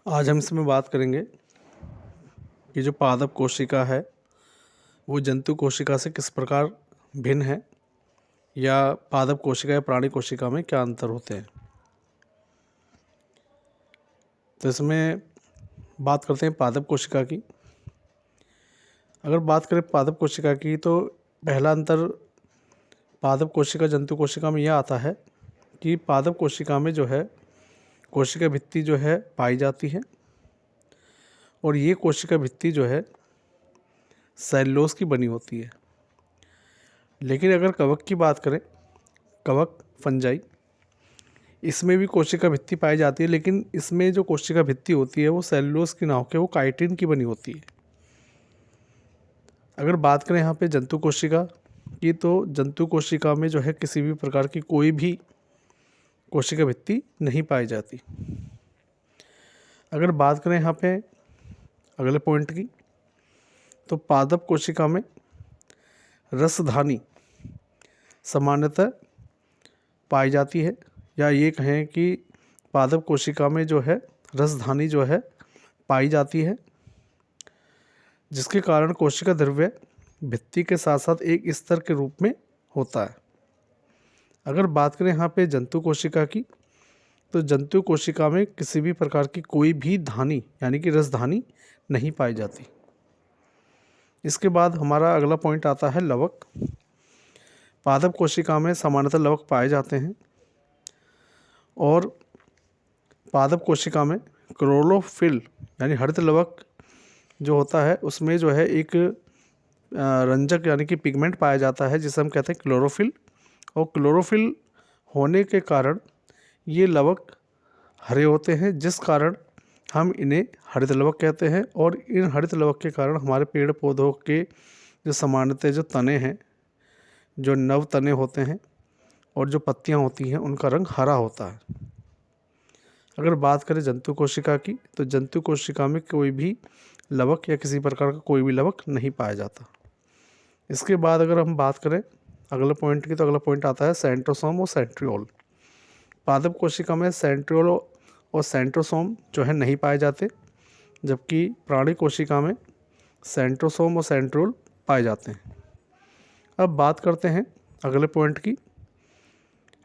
आज हम इसमें बात करेंगे कि जो पादप कोशिका है वो जंतु कोशिका से किस प्रकार भिन्न है या पादप कोशिका या प्राणी कोशिका में क्या अंतर होते हैं। तो इसमें बात करते हैं पादप कोशिका की। अगर बात करें पादप कोशिका की तो पहला अंतर पादप कोशिका जंतु कोशिका में यह आता है कि पादप कोशिका में जो है कोशिका भित्ति जो है पाई जाती है और ये कोशिका भित्ति जो है सेलुलोज की बनी होती है। लेकिन अगर कवक की बात करें, कवक फंजाई, इसमें भी कोशिका भित्ति पाई जाती है, लेकिन इसमें जो कोशिका भित्ति होती है वो सेलुलोज की ना होकर वो काइटिन की बनी होती है। अगर बात करें यहाँ पे जंतु कोशिका की, तो जंतु कोशिका में जो है किसी भी प्रकार की कोई भी कोशिका भित्ति नहीं पाई जाती। अगर बात करें यहाँ पे अगले पॉइंट की, तो पादप कोशिका में रसधानी सामान्यतः पाई जाती है, या ये कहें कि पादप कोशिका में जो है रसधानी जो है पाई जाती है, जिसके कारण कोशिका द्रव्य भित्ति के साथ साथ एक स्तर के रूप में होता है। अगर बात करें यहाँ पे जंतु कोशिका की, तो जंतु कोशिका में किसी भी प्रकार की कोई भी धानी यानी कि रसधानी नहीं पाई जाती। इसके बाद हमारा अगला पॉइंट आता है लवक। पादप कोशिका में सामान्यतः लवक पाए जाते हैं और पादप कोशिका में क्लोरोफिल यानी हरित लवक जो होता है उसमें जो है एक रंजक यानी कि पिगमेंट पाया जाता है जिसे हम कहते हैं क्लोरोफिल। और क्लोरोफिल होने के कारण ये लवक हरे होते हैं, जिस कारण हम इन्हें हरित लवक कहते हैं। और इन हरित लवक के कारण हमारे पेड़ पौधों के जो सामान्यतः जो तने हैं, जो नव तने होते हैं और जो पत्तियां होती हैं, उनका रंग हरा होता है। अगर बात करें जंतु कोशिका की, तो जंतु कोशिका में कोई भी लवक या किसी प्रकार का कोई भी लवक नहीं पाया जाता। इसके बाद अगर हम बात करें अगले पॉइंट की, तो अगला पॉइंट आता है सेंट्रोसोम और सेंट्रियोल। पादप कोशिका में सेंट्रियोल और सेंट्रोसोम जो है नहीं पाए जाते, जबकि प्राणी कोशिका में सेंट्रोसोम और सेंट्रियोल पाए जाते हैं। अब बात करते हैं अगले पॉइंट की।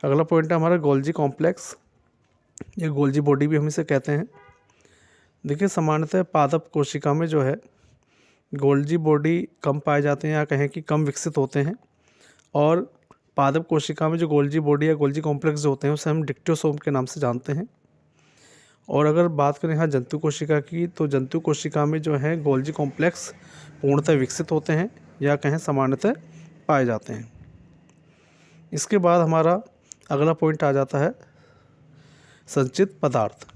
अगला पॉइंट है हमारा गोल्जी कॉम्प्लेक्स, ये गोल्जी बॉडी भी हम इसे कहते हैं। देखिए, सामान्यतः पादप कोशिका में जो है गोल्जी बॉडी कम पाए जाते हैं या कहें कि कम विकसित होते हैं, और पादप कोशिका में जो गोल्जी बॉडी या गोल्जी कॉम्प्लेक्स जो होते हैं उसे हम डिक्टोसोम के नाम से जानते हैं। और अगर बात करें यहाँ जंतु कोशिका की, तो जंतु कोशिका में जो है गोल्जी कॉम्प्लेक्स पूर्णतः विकसित होते हैं या कहें सामान्यतः पाए जाते हैं। इसके बाद हमारा अगला पॉइंट आ जाता है संचित पदार्थ।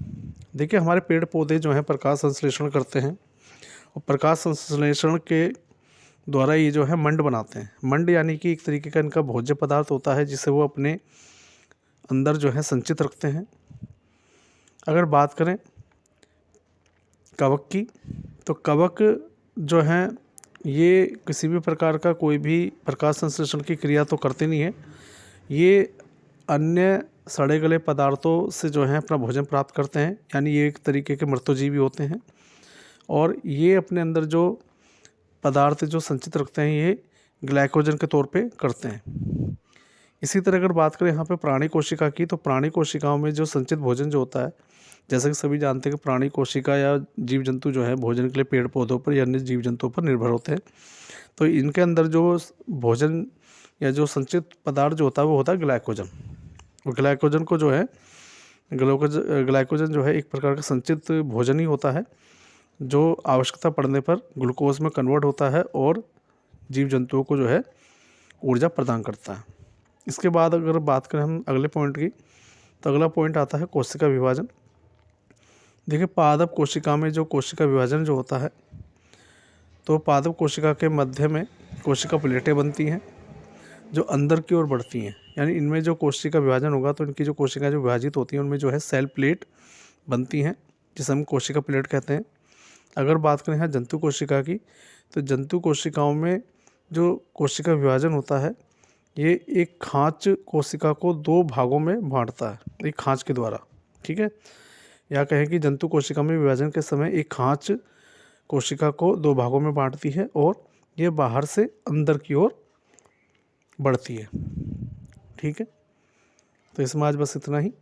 देखिए, हमारे पेड़ पौधे जो हैं प्रकाश संश्लेषण करते हैं और प्रकाश संश्लेषण के द्वारा ये जो है मंड बनाते हैं। मंड यानी कि एक तरीके का इनका भोज्य पदार्थ होता है जिसे वो अपने अंदर जो है संचित रखते हैं। अगर बात करें कवक की, तो कवक जो हैं ये किसी भी प्रकार का कोई भी प्रकाश संश्लेषण की क्रिया तो करते नहीं है। ये अन्य सड़े गले पदार्थों से जो है अपना भोजन प्राप्त करते हैं, यानी ये एक तरीके के मृतोजीवी होते हैं। और ये अपने अंदर जो पदार्थ जो संचित रखते हैं ये ग्लाइकोजन के तौर पे करते हैं। इसी तरह अगर बात करें यहाँ पे प्राणी कोशिका की, तो प्राणी कोशिकाओं में जो संचित भोजन जो होता है, जैसे कि सभी जानते हैं कि प्राणी कोशिका या जीव जंतु जो है भोजन के लिए पेड़ पौधों पर या अन्य जीव जंतुओं पर निर्भर होते हैं। तो इनके अंदर जो भोजन या जो संचित पदार्थ जो होता है वो होता है ग्लाइकोजन। और ग्लाइकोजन को जो है ग्लाइकोजन जो है एक प्रकार का संचित भोजन ही होता है जो आवश्यकता पड़ने पर ग्लूकोज में कन्वर्ट होता है और जीव जंतुओं को जो है ऊर्जा प्रदान करता है। इसके बाद अगर बात करें हम अगले पॉइंट की, तो अगला पॉइंट आता है कोशिका विभाजन। देखिए, पादप कोशिका में जो कोशिका विभाजन जो होता है, तो पादप कोशिका के मध्य में कोशिका प्लेटें बनती हैं जो अंदर की ओर बढ़ती हैं। यानी इनमें जो कोशिका विभाजन होगा तो इनकी जो कोशिका जो विभाजित होती हैं उनमें जो है सेल प्लेट बनती हैं जिसे हम कोशिका प्लेट कहते हैं। अगर बात करें यहाँ जंतु कोशिका की, तो जंतु कोशिकाओं में जो कोशिका विभाजन होता है ये एक खाँच कोशिका को दो भागों में बांटता है, एक खाँच के द्वारा। ठीक है, या कहें कि जंतु कोशिका में विभाजन के समय एक खांच कोशिका को 2 भागों में बांटती है और यह बाहर से अंदर की ओर बढ़ती है। ठीक है, तो इसमें आज बस इतना ही।